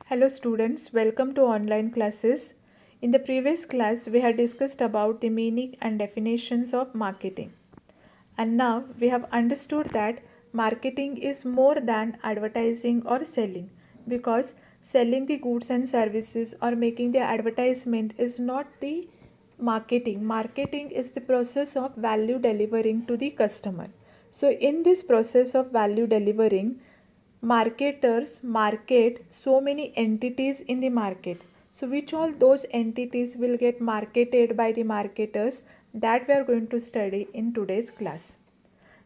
Hello students, welcome to online classes. In the previous class, we had discussed about the meaning and definitions of marketing. And now we have understood that marketing is more than advertising or selling, because selling the goods and services or making the advertisement is not the marketing. Marketing is the process of value delivering to the customer. So in this process of value delivering, marketers market so many entities in the market. So which all those entities will get marketed by the marketers, that we are going to study in today's class.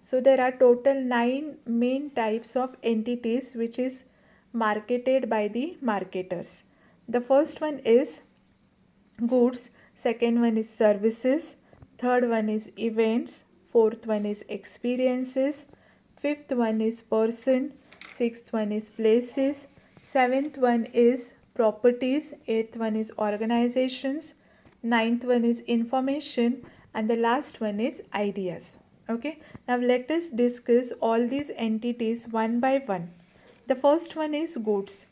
So there are total 9 main types of entities which is marketed by the marketers. The first one is goods, second one is services, third one is events, fourth one is experiences, fifth one is person, sixth one is places, seventh one is properties, eighth one is organizations, ninth one is information, and the last one is ideas. Okay, now let us discuss all these entities one by one. The first one is goods.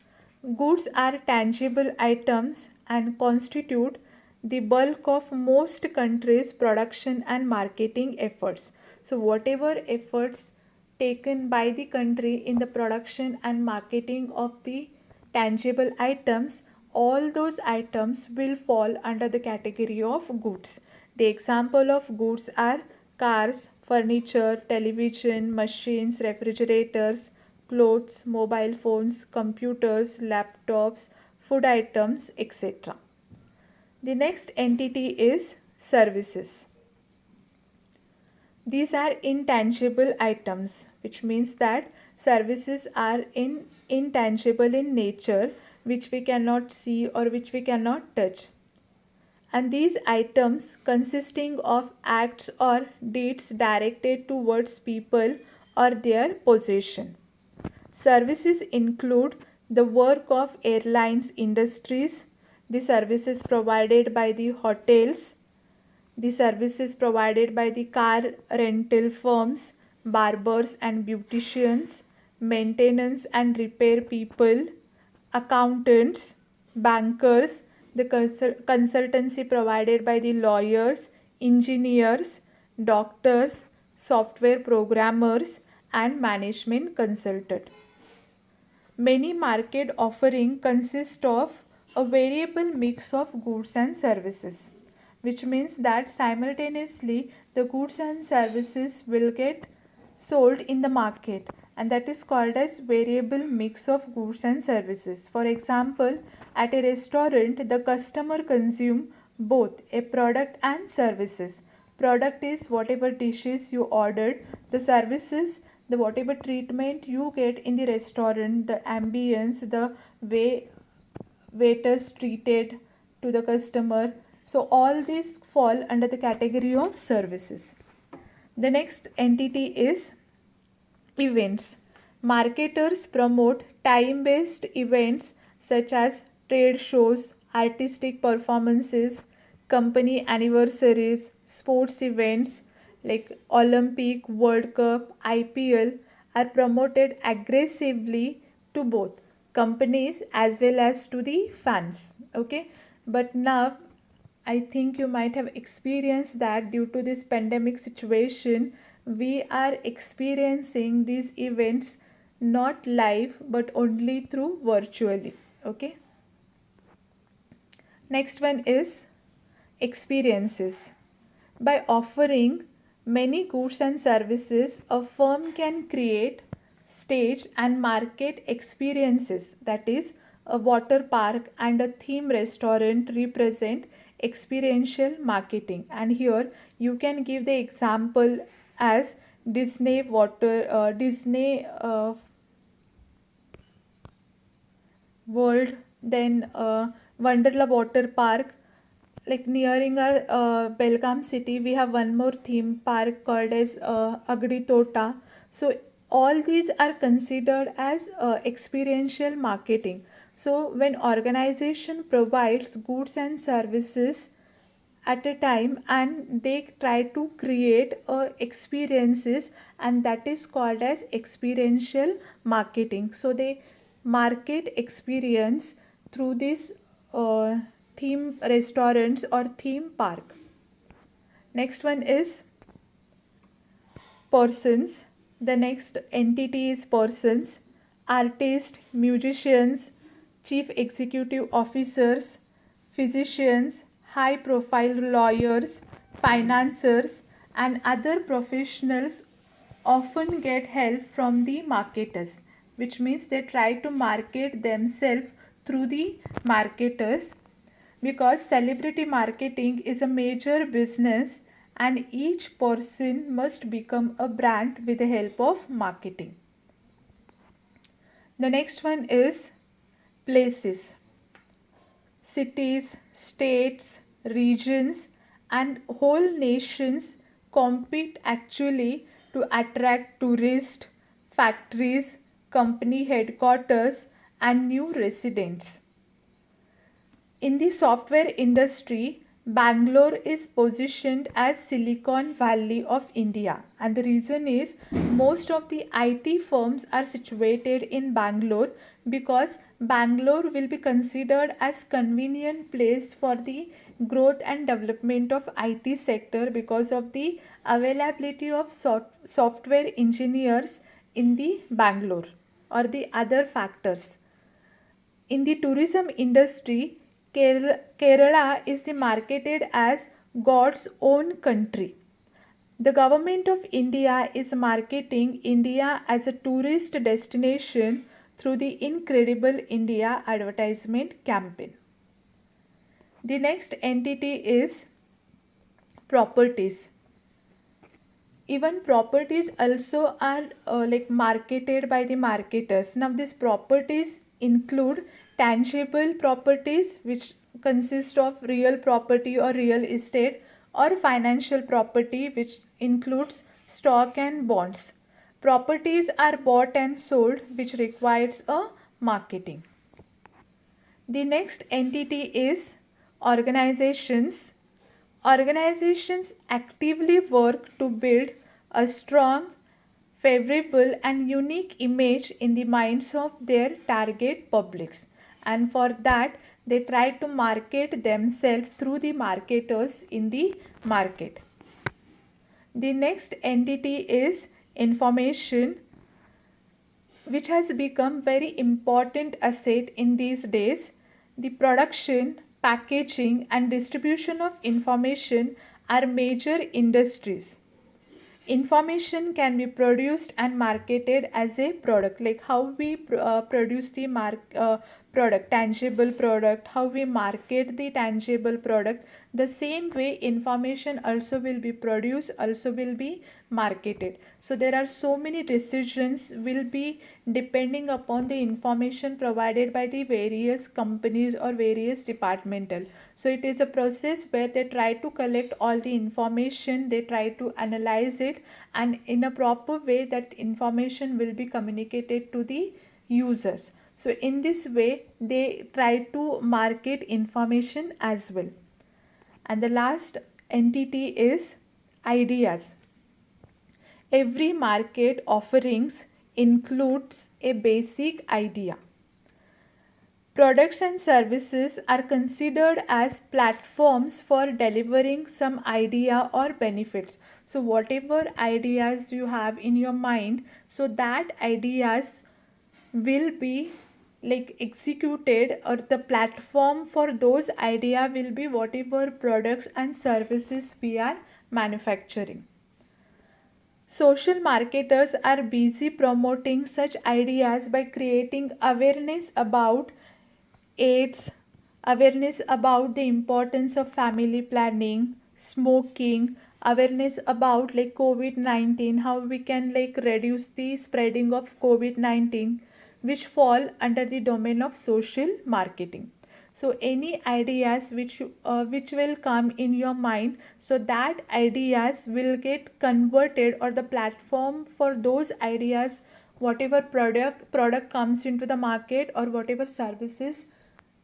Goods are tangible items and constitute the bulk of most countries' production and marketing efforts. So, whatever efforts taken by the country in the production and marketing of the tangible items, all those items will fall under the category of goods. The example of goods are cars, furniture, television, machines, refrigerators, clothes, mobile phones, computers, laptops, food items, etc. The next entity is services. These are intangible items, which means that services are intangible in nature, which we cannot see or which we cannot touch. And these items consisting of acts or deeds directed towards people or their possession. Services include the work of airlines industries, the services provided by the hotels, the services provided by the car rental firms, barbers and beauticians, maintenance and repair people, accountants, bankers, the consultancy provided by the lawyers, engineers, doctors, software programmers, and management consultant. Many market offering consist of a variable mix of goods and services, which means that simultaneously the goods and services will get sold in the market, and that is called as variable mix of goods and services. For example, at a restaurant the customer consume both a product and services. Product is whatever dishes you ordered, the services the whatever treatment you get in the restaurant, the ambience, the way waiters treated to the customer. So all these fall under the category of services. The next entity is events. Marketers promote time-based events such as trade shows, artistic performances, company anniversaries, sports events like Olympic, World Cup, IPL are promoted aggressively to both companies as well as to the fans. Okay, but now I think you might have experienced that due to this pandemic situation, we are experiencing these events not live but only through virtually. Okay. Next one is experiences. By offering many goods and services, a firm can create, stage, and market experiences. That is, a water park and a theme restaurant represent experiential marketing. And here you can give the example as Disney World, then Wonderla Water Park. Like nearing our Belgaum city, we have one more theme park called as Agdi Tota. So all these are considered as experiential marketing. So when organization provides goods and services at a time and they try to create experiences, and that is called as experiential marketing. So they market experience through this theme restaurants or theme park. Next one is persons. The next entity is persons, artists, musicians, chief executive officers, physicians, high profile lawyers, financiers, and other professionals often get help from the marketers, which means they try to market themselves through the marketers, because celebrity marketing is a major business and each person must become a brand with the help of marketing. The next one is places. Cities, states, regions, and whole nations compete actually to attract tourists, factories, company headquarters, and new residents. In the software industry, Bangalore is positioned as Silicon Valley of India, and the reason is most of the IT firms are situated in Bangalore, because Bangalore will be considered as convenient place for the growth and development of IT sector because of the availability of software engineers in the Bangalore or the other factors. In the tourism industry, Kerala is marketed as God's own country. The government of India is marketing India as a tourist destination through the Incredible India advertisement campaign. The next entity is properties. Even properties also are marketed by the marketers. Now these properties include tangible properties, which consist of real property or real estate, or financial property, which includes stock and bonds. Properties are bought and sold, which requires a marketing. The next entity is organizations. Organizations actively work to build a strong, favorable, and unique image in the minds of their target publics. And for that, they try to market themselves through the marketers in the market. The next entity is information, which has become very important asset in these days. The production, packaging, and distribution of information are major industries. Information can be produced and marketed as a product, like how we produce the product, tangible product, how we market the tangible product. The same way information also will be produced, also will be marketed. So there are so many decisions will be depending upon the information provided by the various companies or various departmental. So it is a process where they try to collect all the information, they try to analyze it, and in a proper way that information will be communicated to the users. So in this way they try to market information as well. And the last entity is ideas. Every market offerings includes a basic idea. Products and services are considered as platforms for delivering some idea or benefits. So whatever ideas you have in your mind, so that ideas will be executed, or the platform for those idea will be whatever products and services we are manufacturing. Social marketers are busy promoting such ideas by creating awareness about AIDS, awareness about the importance of family planning, smoking, awareness about COVID-19, how we can reduce the spreading of COVID-19, which fall under the domain of social marketing. So any ideas which will come in your mind, so that ideas will get converted, or the platform for those ideas, whatever product comes into the market or whatever services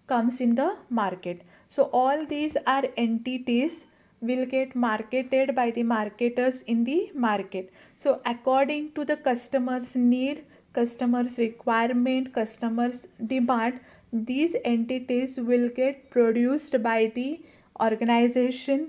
comes in the market. So all these are entities will get marketed by the marketers in the market. So according to the customer's need, customers requirement, customers demand, these entities will get produced by the organization